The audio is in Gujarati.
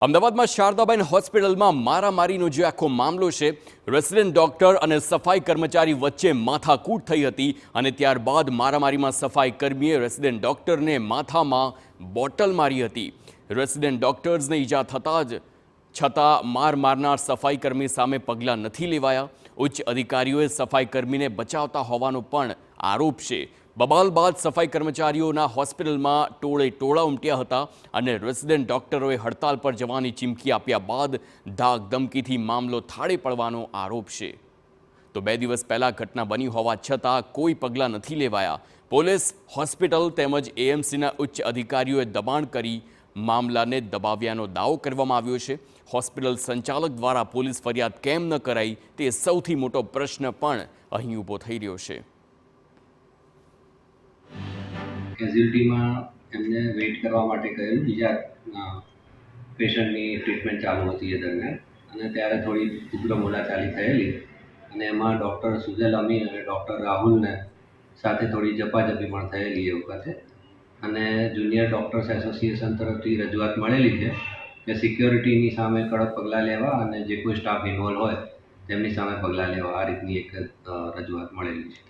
અમદાવાદમાં શારદાબેન હોસ્પિટલમાં મારામારીનો જે આખો મામલો છે, રેસિડેન્ટ ડોક્ટર અને સફાઈ કર્મચારી વચ્ચે માથાકૂટ થઈ હતી અને ત્યારબાદ મારામારીમાં સફાઈ કર્મીએ રેસિડેન્ટ ડોક્ટરને માથામાં બોટલ મારી હતી. રેસિડેન્ટ ડોક્ટર્સને ઈજા છતાં માર મારનાર સફાઈ કર્મી સામે પગલાં નથી લેવાયા. ઉચ્ચ અધિકારીઓએ સફાઈ કર્મીને બચાવતા હોવાનો પણ આરોપ છે. બબાલ બાદ સફાઈ કર્મચારીઓના હોસ્પિટલમાં ટોળા ઉમટ્યા હતા અને રેસિડેન્ટ ડોક્ટરોએ હડતાલ પર જવાની ચીમકી આપ્યા બાદ ધાક ધમકીથી મામલો થાળે પડવાનો આરોપ છે. તો 2 દિવસ પહેલા ઘટના બની હોવા છતાં કોઈ પગલાં નથી લેવાયા. પોલીસ, હોસ્પિટલ તેમજ એએમસીના ઉચ્ચ અધિકારીઓએ દબાણ કરી મામલાને દબાવ્યાનો દાવો કરવામાં આવ્યો છે. હોસ્પિટલ સંચાલક દ્વારા પોલીસ ફરિયાદ કેમ ન કરાઈ તે સૌથી મોટો પ્રશ્ન પણ અહીં ઊભો થઈ રહ્યો છે. કેઝ્યુઅલ્ટીમાં એમને વેઇટ કરવા માટે કહ્યું. બીજા પેશન્ટની ટ્રીટમેન્ટ ચાલુ હતી એ દરમિયાન, અને ત્યારે થોડી ઉગ્ર બોલાચાલી થયેલી અને એમાં ડૉક્ટર સુજલ અમી અને ડૉક્ટર રાહુલને સાથે થોડી ઝપાઝપી પણ થયેલી એ વખતે. અને જુનિયર ડૉક્ટર્સ એસોસિએશન તરફથી રજૂઆત મળેલી છે કે સિક્યોરિટીની સામે કડક પગલાં લેવા અને જે કોઈ સ્ટાફ ઇન્વોલ્વ હોય તેમની સામે પગલાં લેવા, આ રીતની એક રજૂઆત મળેલી છે.